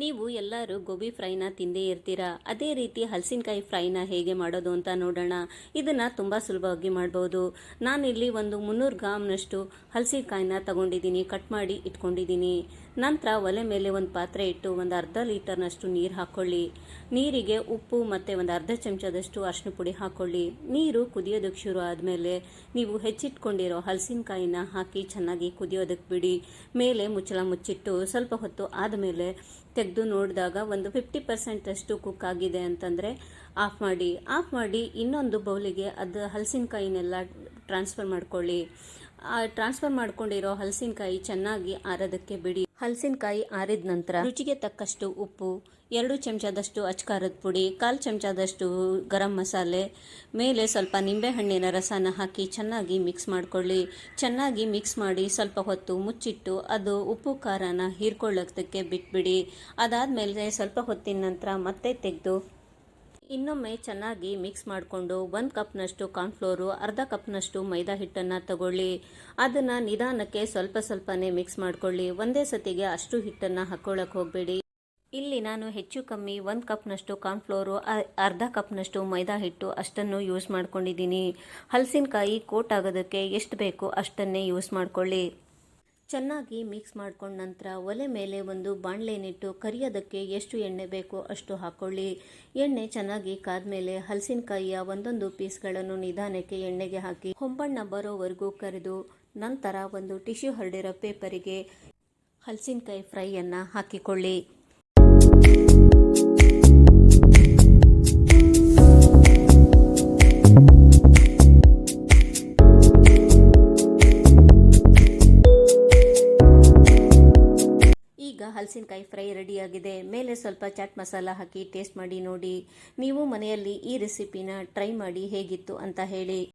ನೀವು ಎಲ್ಲರೂ ಗೋಬಿ ಫ್ರೈನ ತಿಂದೇ ಇರ್ತೀರಾ. ಅದೇ ರೀತಿ ಹಲಸಿನಕಾಯಿ ಫ್ರೈನ ಹೇಗೆ ಮಾಡೋದು ಅಂತ ನೋಡೋಣ. ಇದನ್ನು ತುಂಬ ಸುಲಭವಾಗಿ ಮಾಡ್ಬೋದು. ನಾನಿಲ್ಲಿ ಒಂದು 300 ಗ್ರಾಮ್ನಷ್ಟು ಹಲಸಿನಕಾಯಿನ ತಗೊಂಡಿದ್ದೀನಿ, ಕಟ್ ಮಾಡಿ ಇಟ್ಕೊಂಡಿದ್ದೀನಿ. ನಂತರ ಒಲೆ ಮೇಲೆ ಒಂದು ಪಾತ್ರೆ ಇಟ್ಟು ಒಂದು ಅರ್ಧ ಲೀಟರ್ನಷ್ಟು ನೀರು ಹಾಕ್ಕೊಳ್ಳಿ. ನೀರಿಗೆ ಉಪ್ಪು ಮತ್ತು ಒಂದು ಅರ್ಧ ಚಮಚದಷ್ಟು ಅರಿಶಿನ ಪುಡಿ ಹಾಕ್ಕೊಳ್ಳಿ. ನೀರು ಕುದಿಯೋದಕ್ಕೆ ಶುರು ಆದಮೇಲೆ ನೀವು ಹೆಚ್ಚಿಟ್ಕೊಂಡಿರೋ ಹಲಸಿನಕಾಯಿನ ಹಾಕಿ ಚೆನ್ನಾಗಿ ಕುದಿಯೋದಕ್ಕೆ ಬಿಡಿ. ಮೇಲೆ ಮುಚ್ಚಳ ಮುಚ್ಚಿಟ್ಟು ಸ್ವಲ್ಪ ಹೊತ್ತು ಆದಮೇಲೆ ತೆಗೆದು ನೋಡಿದಾಗ ಒಂದು 50% ಅಷ್ಟು ಕುಕ್ ಆಗಿದೆ ಅಂತಂದರೆ ಆಫ್ ಮಾಡಿ ಇನ್ನೊಂದು ಬೌಲಿಗೆ ಅದು ಹಲಸಿನಕಾಯಿನೆಲ್ಲ ಟ್ರಾನ್ಸ್ಫರ್ ಮಾಡ್ಕೊಳ್ಳಿ. ಟ್ರಾನ್ಸ್ಫರ್ ಮಾಡ್ಕೊಂಡಿರೋ ಹಲಸಿನಕಾಯಿ ಚೆನ್ನಾಗಿ ಆರೋದಕ್ಕೆ ಬಿಡಿ. ಹಲಸಿನಕಾಯಿ ಆರಿದ ನಂತರ ರುಚಿಗೆ ತಕ್ಕಷ್ಟು ಉಪ್ಪು, 2 ಚಮಚದಷ್ಟು ಅಚ್ಕಾರದ ಪುಡಿ, 1/4 ಚಮಚದಷ್ಟು ಗರಂ ಮಸಾಲೆ, ಮೇಲೆ ಸ್ವಲ್ಪ ನಿಂಬೆಹಣ್ಣಿನ ರಸನ ಹಾಕಿ ಚೆನ್ನಾಗಿ ಮಿಕ್ಸ್ ಮಾಡ್ಕೊಳ್ಳಿ. ಚೆನ್ನಾಗಿ ಮಿಕ್ಸ್ ಮಾಡಿ ಸ್ವಲ್ಪ ಹೊತ್ತು ಮುಚ್ಚಿಟ್ಟು ಅದು ಉಪ್ಪು ಖಾರನ ಹೀರ್ಕೊಳ್ಳೋದಕ್ಕೆ ಬಿಟ್ಬಿಡಿ. ಅದಾದಮೇಲೆ ಸ್ವಲ್ಪ ಹೊತ್ತಿನ ನಂತರ ಮತ್ತೆ ತೆಗೆದು ಇನ್ನೊಮ್ಮೆ ಚೆನ್ನಾಗಿ ಮಿಕ್ಸ್ ಮಾಡಿಕೊಂಡು 1 ಕಪ್ನಷ್ಟು ಕಾರ್ನ್ಫ್ಲೋರು, ಅರ್ಧ ಕಪ್ನಷ್ಟು ಮೈದಾ ಹಿಟ್ಟನ್ನು ತಗೊಳ್ಳಿ. ಅದನ್ನು ನಿಧಾನಕ್ಕೆ ಸ್ವಲ್ಪನೇ ಮಿಕ್ಸ್ ಮಾಡ್ಕೊಳ್ಳಿ. ಒಂದೇ ಸತಿಗೆ ಅಷ್ಟು ಹಿಟ್ಟನ್ನು ಹಾಕ್ಕೊಳ್ಳೋಕೆ ಹೋಗಬೇಡಿ. ಇಲ್ಲಿ ನಾನು ಹೆಚ್ಚು ಕಮ್ಮಿ 1 ಕಪ್ನಷ್ಟು ಕಾರ್ನ್ಫ್ಲೋರು, ಅರ್ಧ ಕಪ್ನಷ್ಟು ಮೈದಾ ಹಿಟ್ಟು ಅಷ್ಟನ್ನು ಯೂಸ್ ಮಾಡ್ಕೊಂಡಿದ್ದೀನಿ. ಹಲಸಿನಕಾಯಿ ಕೋಟ್ ಆಗೋದಕ್ಕೆ ಎಷ್ಟು ಬೇಕೋ ಅಷ್ಟನ್ನೇ ಯೂಸ್ ಮಾಡ್ಕೊಳ್ಳಿ. ಚೆನ್ನಾಗಿ ಮಿಕ್ಸ್ ಮಾಡ್ಕೊಂಡ ನಂತರ ಒಲೆ ಮೇಲೆ ಒಂದು ಬಾಣಲೆನಿಟ್ಟು ಕರಿಯೋದಕ್ಕೆ ಎಷ್ಟು ಎಣ್ಣೆ ಬೇಕೋ ಅಷ್ಟು ಹಾಕ್ಕೊಳ್ಳಿ. ಎಣ್ಣೆ ಚೆನ್ನಾಗಿ ಕಾದ್ಮೇಲೆ ಹಲಸಿನಕಾಯಿಯ ಒಂದೊಂದು ಪೀಸ್ಗಳನ್ನು ನಿಧಾನಕ್ಕೆ ಎಣ್ಣೆಗೆ ಹಾಕಿ ಹೊಂಬಣ್ಣ ಬರೋವರೆಗೂ ಕರೆದು ನಂತರ ಒಂದು ಟಿಶ್ಯೂ ಹರಡಿರೋ ಪೇಪರಿಗೆ ಹಲಸಿನಕಾಯಿ ಫ್ರೈಯನ್ನು ಹಾಕಿಕೊಳ್ಳಿ. ಈಗ ಹಲಸಿನಕಾಯಿ ಫ್ರೈ ರೆಡಿಯಾಗಿದೆ. ಮೇಲೆ ಸ್ವಲ್ಪ ಚಾಟ್ ಮಸಾಲ ಹಾಕಿ ಟೇಸ್ಟ್ ಮಾಡಿ ನೋಡಿ. ನೀವು ಮನೆಯಲ್ಲಿ ಈ ರೆಸಿಪಿನ ಟ್ರೈ ಮಾಡಿ ಹೇಗಿತ್ತು ಅಂತ ಹೇಳಿ.